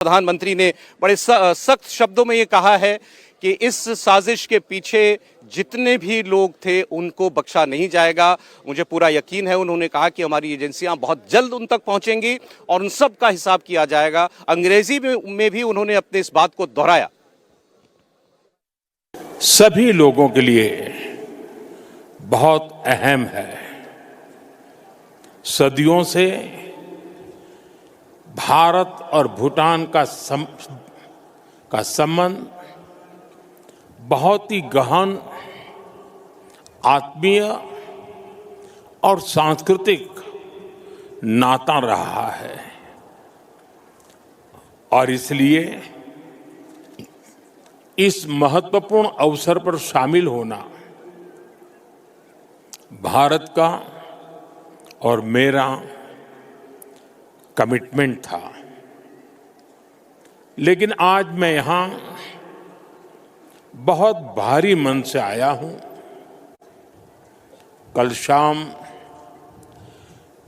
प्रधानमंत्री ने बड़े सख्त शब्दों में ये कहा है कि इस साजिश के पीछे जितने भी लोग थे उनको बख्शा नहीं जाएगा। मुझे पूरा यकीन है, उन्होंने कहा कि हमारी एजेंसियां बहुत जल्द उन तक पहुंचेंगी और उन सब का हिसाब किया जाएगा। अंग्रेजी में भी उन्होंने अपने इस बात को दोहराया। सभी लोगों के लिए बहुत अहम है। सदियों से भारत और भूटान का संबंध बहुत ही गहन, आत्मीय और सांस्कृतिक नाता रहा है और इसलिए इस महत्वपूर्ण अवसर पर शामिल होना भारत का और मेरा कमिटमेंट था। लेकिन आज मैं यहां बहुत भारी मन से आया हूं। कल शाम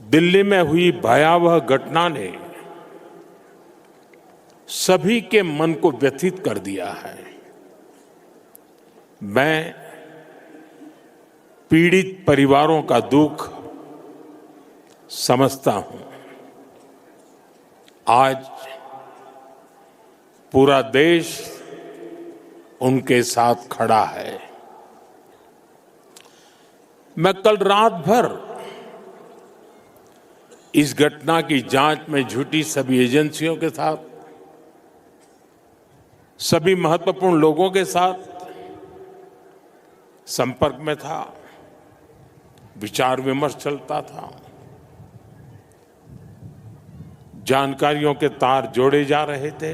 दिल्ली में हुई भयावह घटना ने सभी के मन को व्यथित कर दिया है। मैं पीड़ित परिवारों का दुख समझता हूं। आज पूरा देश उनके साथ खड़ा है। मैं कल रात भर इस घटना की जांच में जुटी सभी एजेंसियों के साथ, सभी महत्वपूर्ण लोगों के साथ संपर्क में था, विचार विमर्श चलता था, जानकारियों के तार जोड़े जा रहे थे।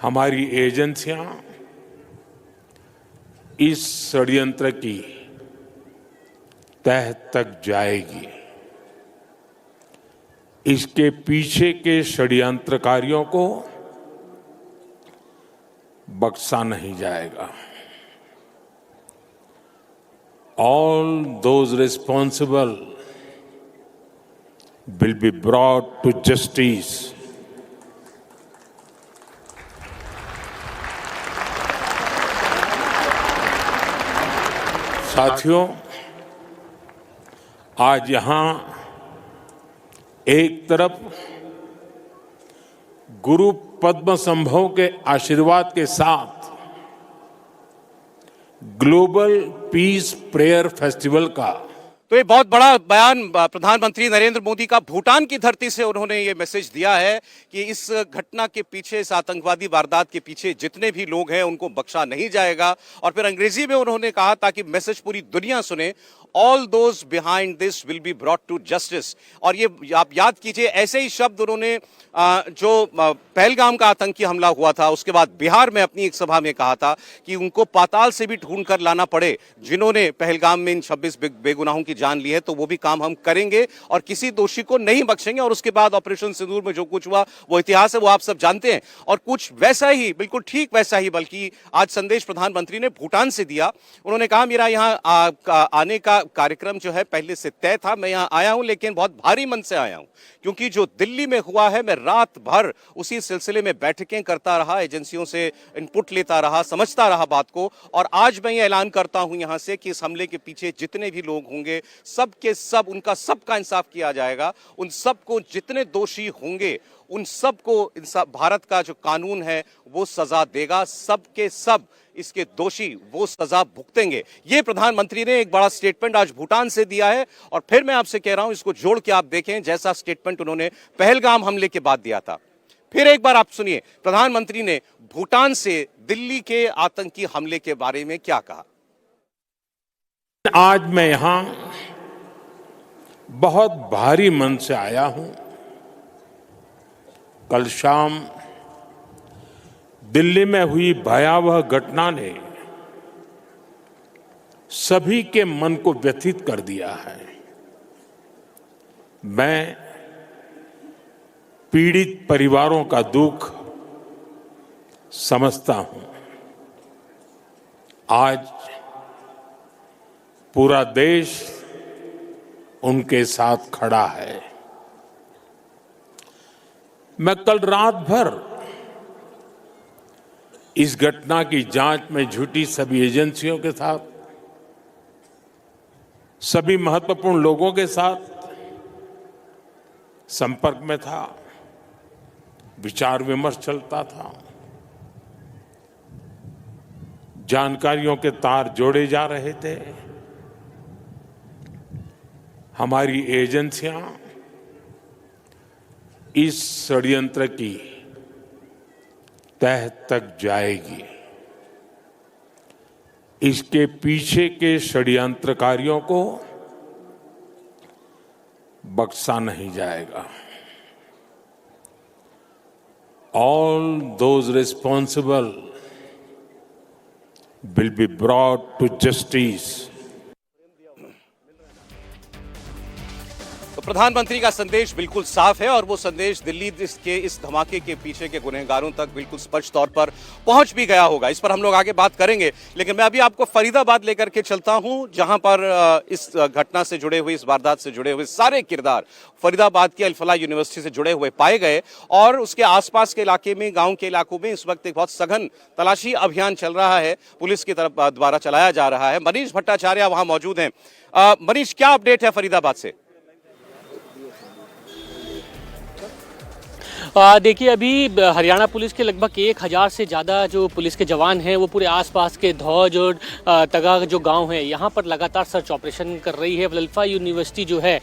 हमारी एजेंसियां इस षड्यंत्र की तह तक जाएगी। इसके पीछे के षड्यंत्रकारियों को बख्शा नहीं जाएगा। All those responsible will be brought to justice. साथियों, आज यहां एक तरफ गुरु पद्म संभव के आशीर्वाद के साथ ग्लोबल पीस प्रेयर फेस्टिवल का, तो ये बहुत बड़ा बयान प्रधानमंत्री नरेंद्र मोदी का भूटान की धरती से उन्होंने ये मैसेज दिया है कि इस घटना के पीछे, इस आतंकवादी वारदात के पीछे जितने भी लोग हैं उनको बख्शा नहीं जाएगा। और फिर अंग्रेजी में उन्होंने कहा ताकि मैसेज पूरी दुनिया सुने, all those behind this will be brought to justice. और ये आप याद कीजिए, ऐसे ही शब्द उन्होंने जो पहलगाम का आतंकी हमला हुआ था उसके बाद बिहार में अपनी एक सभा में कहा था कि उनको पाताल से भी ढूंढ कर लाना पड़े जिन्होंने पहलगाम में इन 26 बेगुनाहों की जान ली है, तो वो भी काम हम करेंगे और किसी दोषी को नहीं बख्शेंगे। और उसके बाद ऑपरेशन सिंदूर में जो कुछ हुआ वो इतिहास है, वो आप सब जानते हैं। और कुछ वैसा ही, बिल्कुल ठीक वैसा ही, बल्कि आज संदेश प्रधानमंत्री ने भूटान से दिया। उन्होंने कहा मेरा यहाँ आने का कार्यक्रम जो है पहले से तय था, मैं यहाँ आया हूं लेकिन बहुत भारी मन से आया हूं क्योंकि जो दिल्ली में हुआ है, मैं रात भर उसी सिलसिले में बैठकें करता रहा, एजेंसियों से इनपुट लेता रहा, समझता रहा बात को। और आज मैं ये ऐलान करता हूं यहां से कि इस हमले के पीछे जितने भी लोग होंगे सब के सब, उनका सबका इंसाफ किया जाएगा। उन सबको, जितने दोषी होंगे उन सबको इंसाफ, भारत का जो कानून है वो सजा देगा। सब के सब इसके दोषी वो सजा भुगतेंगे। ये प्रधानमंत्री ने एक बड़ा स्टेटमेंट आज भूटान से दिया है। और फिर मैं आपसे कह रहा हूं, इसको जोड़ के आप देखें जैसा स्टेटमेंट उन्होंने पहलगाम हमले के बाद दिया था। फिर एक बार आप सुनिए प्रधानमंत्री ने भूटान से दिल्ली के आतंकी हमले के बारे में क्या कहा। आज मैं यहां बहुत भारी मन से आया हूं। कल शाम दिल्ली में हुई भयावह घटना ने सभी के मन को व्यथित कर दिया है। मैं पीड़ित परिवारों का दुख समझता हूं। आज पूरा देश उनके साथ खड़ा है। मैं कल रात भर इस घटना की जांच में जुटी सभी एजेंसियों के साथ, सभी महत्वपूर्ण लोगों के साथ संपर्क में था, विचार विमर्श चलता था, जानकारियों के तार जोड़े जा रहे थे। हमारी एजेंसियां इस षड्यंत्र की तह तक जाएगी। इसके पीछे के षड्यंत्रकारियों को बख्शा नहीं जाएगा। All those responsible will be brought to justice. तो प्रधानमंत्री का संदेश बिल्कुल साफ है और वो संदेश दिल्ली के इस धमाके के पीछे के गुनहगारों तक बिल्कुल स्पष्ट तौर पर पहुंच भी गया होगा। इस पर हम लोग आगे बात करेंगे, लेकिन मैं अभी आपको फरीदाबाद लेकर के चलता हूं, जहां पर इस घटना से जुड़े हुए, इस वारदात से जुड़े हुए सारे किरदार फरीदाबाद के अल-फलाह यूनिवर्सिटी से जुड़े हुए पाए गए और उसके आसपास के इलाके में, गांव के इलाकों में इस वक्त एक बहुत सघन तलाशी अभियान चल रहा है, पुलिस की तरफ द्वारा चलाया जा रहा है। मनीष भट्टाचार्य वहां मौजूद हैं। मनीष, क्या अपडेट है फरीदाबाद से? देखिए, अभी हरियाणा पुलिस के लगभग 1000 से ज़्यादा जो पुलिस के जवान हैं वो पूरे आसपास के धौज और तगा जो गांव है यहाँ पर लगातार सर्च ऑपरेशन कर रही है। अल-फलाह यूनिवर्सिटी जो है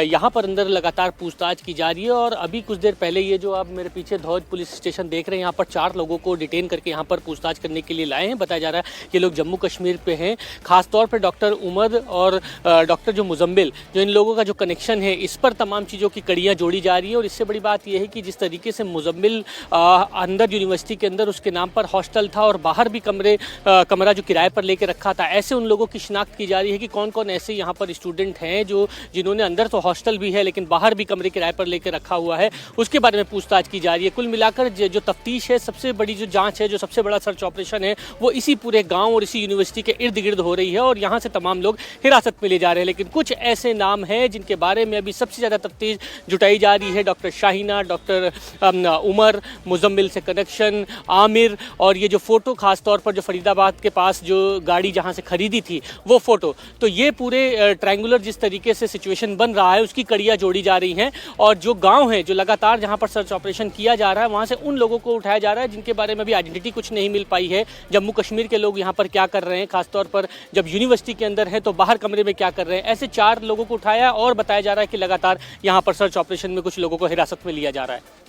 यहाँ पर अंदर लगातार पूछताछ की जा रही है और अभी कुछ देर पहले ये जो आप मेरे पीछे धौज पुलिस स्टेशन देख रहे हैं, यहाँ पर 4 लोगों को डिटेन करके यहाँ पर पूछताछ करने के लिए लाए हैं। बताया जा रहा है ये लोग जम्मू कश्मीर पे हैं। खासतौर पर डॉक्टर उमर और डॉक्टर जो मुजम्मिल, जो इन लोगों का जो कनेक्शन है, इस पर तमाम चीज़ों की कड़ियाँ जोड़ी जा रही है। और इससे बड़ी बात यह है कि जिस तरीके से मुजम्मिल अंदर यूनिवर्सिटी के अंदर उसके नाम पर हॉस्टल था और बाहर भी कमरा जो किराए पर लेके रखा था, ऐसे उन लोगों की शिनाख्त की जा रही है कि कौन कौन ऐसे यहाँ पर स्टूडेंट हैं जिन्होंने अंदर तो हॉस्टल भी है लेकिन बाहर भी कमरे किराए पर लेके रखा हुआ है, उसके बारे में पूछताछ की जा रही है। कुल मिलाकर जो तफ्तीश है, सबसे बड़ी जो जांच है, जो सबसे बड़ा सर्च ऑपरेशन है, वो इसी पूरे गाँव और इसी यूनिवर्सिटी के इर्द गिर्द हो रही है और यहाँ से तमाम लोग हिरासत में ले जा रहे हैं। लेकिन कुछ ऐसे नाम हैं जिनके बारे में अभी सबसे ज़्यादा तफ्तीश जुटाई जा रही है। डॉक्टर शाहीना, डॉक्टर उमर, मुजम्मिल से कनेक्शन, आमिर, और ये जो फ़ोटो खास तौर पर जो फरीदाबाद के पास जो गाड़ी जहां से खरीदी थी वो फ़ोटो, तो ये पूरे ट्रायंगुलर जिस तरीके से सिचुएशन बन रहा है उसकी कड़ियाँ जोड़ी जा रही हैं। और जो गांव है, जो लगातार जहां पर सर्च ऑपरेशन किया जा रहा है, वहां से उन लोगों को उठाया जा रहा है जिनके बारे में अभी आइडेंटिटी कुछ नहीं मिल पाई है। जम्मू कश्मीर के लोग यहाँ पर क्या कर रहे हैं, खासतौर पर जब यूनिवर्सिटी के अंदर है तो बाहर कमरे में क्या कर रहे हैं, ऐसे 4 लोगों को उठाया और बताया जा रहा है कि लगातार यहाँ पर सर्च ऑपरेशन में कुछ लोगों को हिरासत में लिया जा रहा है।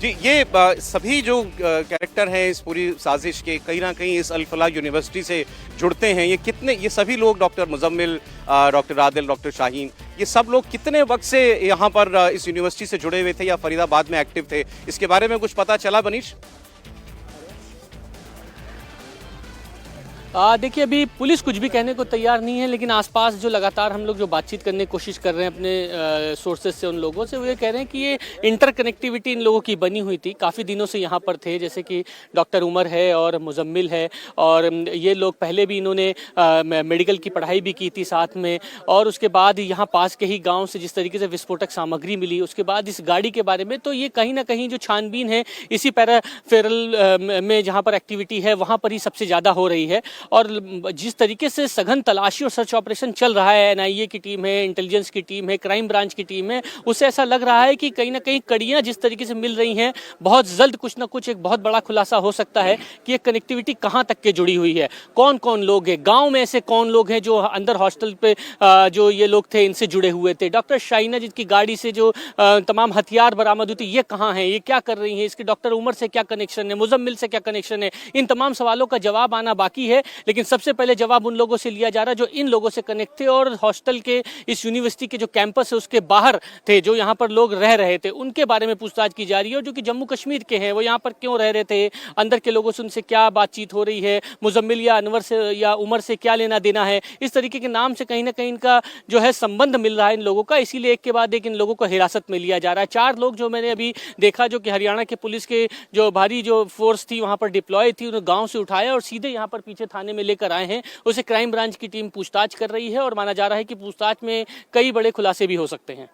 जी, ये सभी जो कैरेक्टर हैं इस पूरी साजिश के, कहीं ना कहीं इस अल-फलाह यूनिवर्सिटी से जुड़ते हैं। ये सभी लोग, doctor Muzammil, doctor Adil, doctor Shaheen, ये सब लोग कितने वक्त से यहाँ पर इस यूनिवर्सिटी से जुड़े हुए थे या फरीदाबाद में एक्टिव थे, इसके बारे में कुछ पता चला मनीष? देखिए, अभी पुलिस कुछ भी कहने को तैयार नहीं है, लेकिन आसपास जो लगातार हम लोग जो बातचीत करने की कोशिश कर रहे हैं अपने सोर्सेज से, उन लोगों से, वो ये कह रहे हैं कि ये इंटरकनेक्टिविटी इन लोगों की बनी हुई थी, काफ़ी दिनों से यहाँ पर थे। जैसे कि डॉक्टर उमर है और मुजम्मिल है, और ये लोग पहले भी इन्होंने मेडिकल की पढ़ाई भी की थी साथ में, और उसके बाद यहाँ पास के ही गाँव से जिस तरीके से विस्फोटक सामग्री मिली, उसके बाद इस गाड़ी के बारे में, तो ये कहीं ना कहीं जो छानबीन है इसी पैराफेरल में जहाँ पर एक्टिविटी है वहाँ पर ही सबसे ज़्यादा हो रही है। और जिस तरीके से सघन तलाशी और सर्च ऑपरेशन चल रहा है, एनआईए की टीम है, इंटेलिजेंस की टीम है, क्राइम ब्रांच की टीम है, उससे ऐसा लग रहा है कि कहीं ना कहीं कड़ियां जिस तरीके से मिल रही हैं, बहुत जल्द कुछ ना कुछ एक बहुत बड़ा खुलासा हो सकता है कि ये कनेक्टिविटी कहां तक के जुड़ी हुई है, कौन कौन लोग हैं, गांव में ऐसे कौन लोग हैं जो अंदर हॉस्टल पे जो ये लोग थे इनसे जुड़े हुए थे। डॉक्टर शाहीना जिनकी गाड़ी से जो तमाम हथियार बरामद हुई थी, ये कहाँ हैं, ये क्या कर रही हैं, इसके डॉक्टर उमर से क्या कनेक्शन है, मुजम्मिल से क्या कनेक्शन है, इन तमाम सवालों का जवाब आना बाकी है। लेकिन सबसे पहले जवाब उन लोगों से लिया जा रहा है जो इन लोगों से कनेक्ट थे और हॉस्टल के, इस यूनिवर्सिटी के जो कैंपस है उसके बाहर थे, जो यहाँ पर लोग रह रहे थे, उनके बारे में पूछताछ की जा रही है। और जो कि जम्मू कश्मीर के हैं, वो यहाँ पर क्यों रह रहे थे, अंदर के लोगों से उनसे क्या बातचीत हो रही है, मुजम्मिल या अनवर से या उमर से क्या लेना देना है, इस तरीके के नाम से कहीं ना कहीं इनका जो है संबंध मिल रहा है इन लोगों का। इसीलिए एक के बाद एक इन लोगों को हिरासत में लिया जा रहा है। 4 लोग जो मैंने अभी देखा, जो कि हरियाणा के पुलिस के जो भारी जो फोर्स थी वहाँ पर डिप्लॉय थी, उन्हें गाँव से उठाया और सीधे यहाँ पर पीछे थाने थाने में लेकर आए हैं उसे क्राइम ब्रांच की टीम पूछताछ कर रही है और माना जा रहा है कि पूछताछ में कई बड़े खुलासे भी हो सकते हैं।